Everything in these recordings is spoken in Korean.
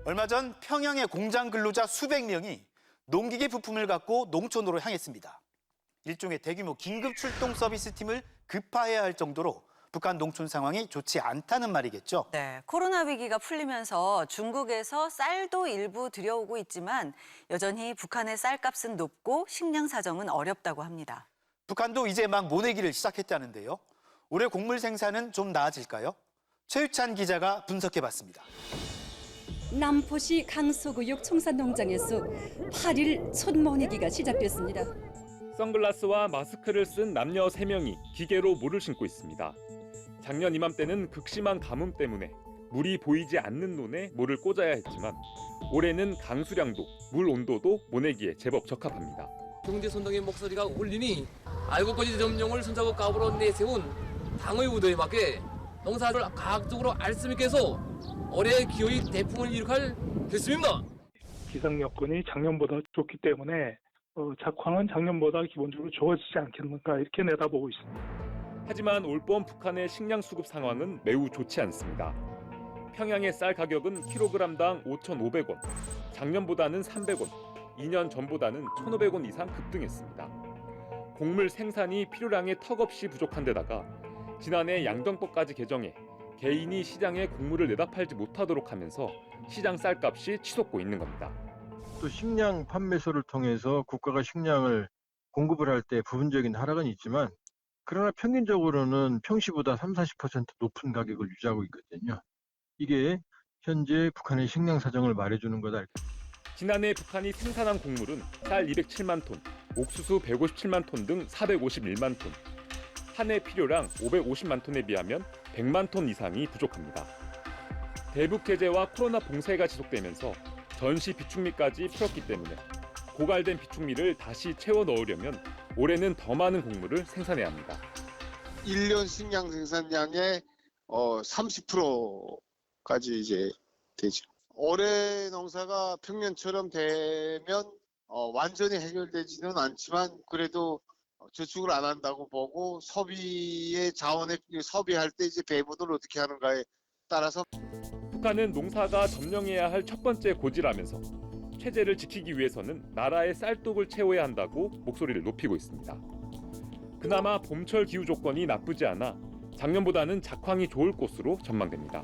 얼마 전 평양의 공장 근로자 수백 명이 농기계 부품을 갖고 농촌으로 향했습니다. 일종의 대규모 긴급 출동 서비스 팀을 급파해야 할 정도로 북한 농촌 상황이 좋지 않다는 말이겠죠. 네, 코로나 위기가 풀리면서 중국에서 쌀도 일부 들여오고 있지만 여전히 북한의 쌀값은 높고 식량 사정은 어렵다고 합니다. 북한도 이제 막 모내기를 시작했다는데요. 올해 곡물 생산은 좀 나아질까요? 최유찬 기자가 분석해봤습니다. 남포시 강서구역 청산농장에서 8일 첫 모내기가 시작됐습니다. 선글라스와 마스크를 쓴 남녀 3명이 기계로 모를 심고 있습니다. 작년 이맘때는 극심한 가뭄 때문에 물이 보이지 않는 논에 모를 꽂아야 했지만 올해는 강수량도 물 온도도 모내기에 제법 적합합니다. 경제선동의 목소리가 울리니 알곡거지 점용을 손잡고 까불어 내세운 당의 의도에 맞게 농사를 과학적으로 알수 있게 해서 올해 기후의 대풍을 일으킬 결심입니다. 기상 여건이 작년보다 좋기 때문에 작황은 작년보다 기본적으로 좋아지지 않겠는가 이렇게 내다보고 있습니다. 하지만 올봄 북한의 식량 수급 상황은 매우 좋지 않습니다. 평양의 쌀 가격은 킬로그램당 5,500원, 작년보다는 300원, 2년 전보다는 1,500원 이상 급등했습니다. 곡물 생산이 필요량에 턱없이 부족한 데다가 지난해 양정법까지 개정해 개인이 시장에 곡물을 내다 팔지 못하도록 하면서 시장 쌀값이 치솟고 있는 겁니다. 또 식량 판매소를 통해서 국가가 식량을 공급을 할 때 부분적인 하락은 있지만 그러나 평균적으로는 평시보다 30-40% 높은 가격을 유지하고 있거든요. 이게 현재 북한의 식량 사정을 말해주는 거다. 지난해 북한이 생산한 곡물은 쌀 207만 톤, 옥수수 157만 톤 등 451만 톤. 한 해 필요량 550만 톤에 비하면 100만 톤 이상이 부족합니다. 대북 제재와 코로나 봉쇄가 지속되면서 전시 비축미까지 풀었기 때문에 고갈된 비축미를 다시 채워 넣으려면 올해는 더 많은 곡물을 생산해야 합니다. 1년 식량 생산량의 30%까지 이제 되죠. 올해 농사가 평년처럼 되면 완전히 해결되지는 않지만 그래도 저축을 안 한다고 보고 소비의 자원에 소비할 때 이제 배분을 어떻게 하는가에 따라서 북한은 농사가 점령해야 할 첫 번째 고지라면서 체제를 지키기 위해서는 나라의 쌀독을 채워야 한다고 목소리를 높이고 있습니다. 그나마 봄철 기후 조건이 나쁘지 않아 작년보다는 작황이 좋을 것으로 전망됩니다.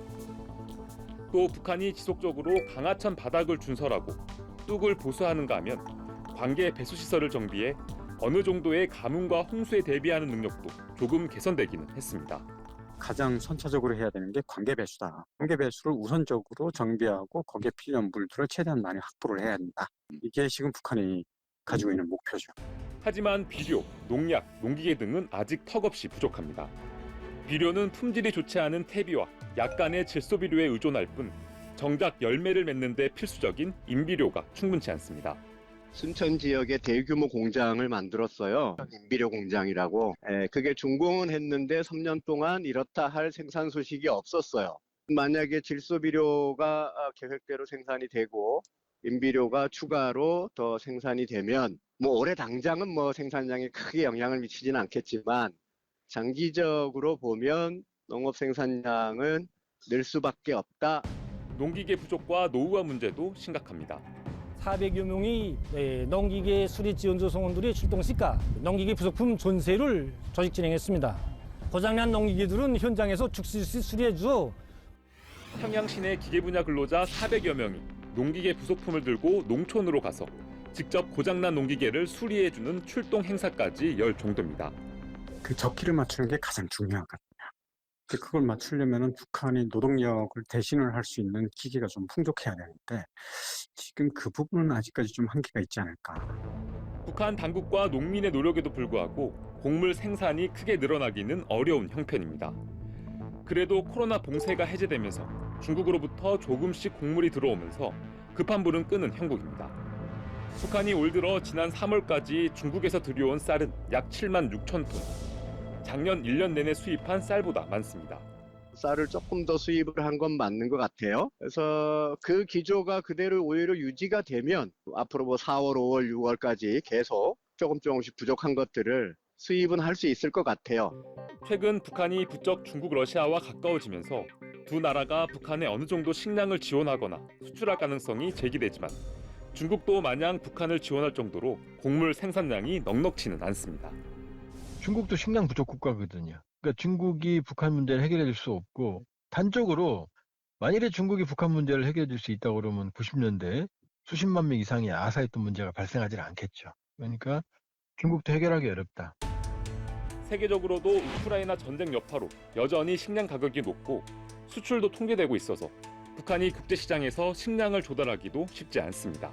또 북한이 지속적으로 강하천 바닥을 준설하고 뚝을 보수하는가 하면 관계 배수시설을 정비해 어느 정도의 가뭄과 홍수에 대비하는 능력도 조금 개선되기는 했습니다. 가장 선차적으로 해야 되는 게 관계 배수다. 관계 배수를 우선적으로 정비하고 거기에 필요한 물들을 최대한 많이 확보를 해야 된다. 이게 지금 북한이 가지고 있는 목표죠. 하지만 비료, 농약, 농기계 등은 아직 턱없이 부족합니다. 비료는 품질이 좋지 않은 퇴비와 약간의 질소비료에 의존할 뿐 정작 열매를 맺는 데 필수적인 인비료가 충분치 않습니다. 순천 지역에 대규모 공장을 만들었어요. 인비료 공장이라고. 그게 준공은 했는데 3년 동안 이렇다 할 생산 소식이 없었어요. 만약에 질소비료가 계획대로 생산이 되고 인비료가 추가로 더 생산이 되면 올해 당장은 생산량에 크게 영향을 미치지는 않겠지만 장기적으로 보면 농업 생산량은 늘 수밖에 없다. 농기계 부족과 노후화 문제도 심각합니다. 400여 명의 농기계 수리 지원 조성원들이 출동 시가 농기계 부속품 전세를 조직 진행했습니다. 고장난 농기계들은 현장에서 즉시 수리해 주어 평양 시내 기계 분야 근로자 400여 명이 농기계 부속품을 들고 농촌으로 가서 직접 고장난 농기계를 수리해주는 출동 행사까지 열 정도입니다. 그 적기를 맞추는 게 가장 중요하거든요. 그걸 맞추려면 북한이 노동력을 대신을 할 수 있는 기계가 좀 풍족해야 되는데 지금 그 부분은 아직까지 좀 한계가 있지 않을까. 북한 당국과 농민의 노력에도 불구하고 곡물 생산이 크게 늘어나기는 어려운 형편입니다. 그래도 코로나 봉쇄가 해제되면서 중국으로부터 조금씩 곡물이 들어오면서 급한 불은 끄는 형국입니다. 북한이 올 들어 지난 3월까지 중국에서 들여온 쌀은 약 7만 6천 톤. 작년 1년 내내 수입한 쌀보다 많습니다. 쌀을 조금 더 수입을 한 건 맞는 것 같아요. 그래서 그 기조가 그대로 오히려 유지가 되면 앞으로 4월, 5월, 6월까지 계속 조금씩 부족한 것들을 수입은 할 수 있을 것 같아요. 최근 북한이 부쩍 중국, 러시아와 가까워지면서 두 나라가 북한에 어느 정도 식량을 지원하거나 수출할 가능성이 제기되지만 중국도 마냥 북한을 지원할 정도로 곡물 생산량이 넉넉지는 않습니다. 중국도 식량 부족 국가거든요. 그러니까 중국이 북한 문제를 해결해 줄 수 없고 단적으로 만일에 중국이 북한 문제를 해결해 줄 수 있다고 그러면 90년대 수십만 명 이상의 아사했던 문제가 발생하지 않겠죠. 그러니까 중국도 해결하기 어렵다. 세계적으로도 우크라이나 전쟁 여파로 여전히 식량 가격이 높고 수출도 통제되고 있어서 북한이 국제시장에서 식량을 조달하기도 쉽지 않습니다.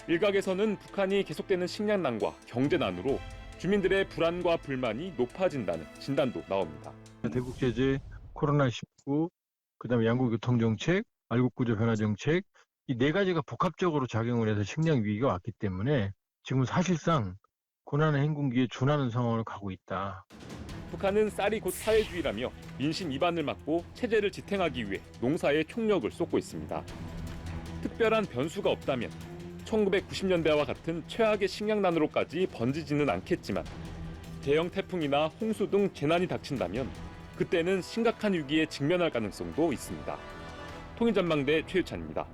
일각에서는 북한이 계속되는 식량난과 경제난으로 주민들의 불안과 불만이 높아진다는 진단도 나옵니다. 대북 제재, 코로나19, 그다음에 양국 교통 정책, 알국 구조 변화 정책 이 네 가지가 복합적으로 작용을 해서 식량 위기가 왔기 때문에 지금 사실상 고난의 행군기에 준하는 상황을 가고 있다. 북한은 쌀이 곧 사회주의라며 민심 위반을 막고 체제를 지탱하기 위해 농사에 총력을 쏟고 있습니다. 특별한 변수가 없다면 1990년대와 같은 최악의 식량난으로까지 번지지는 않겠지만 대형 태풍이나 홍수 등 재난이 닥친다면 그때는 심각한 위기에 직면할 가능성도 있습니다. 통일전망대 최유찬입니다.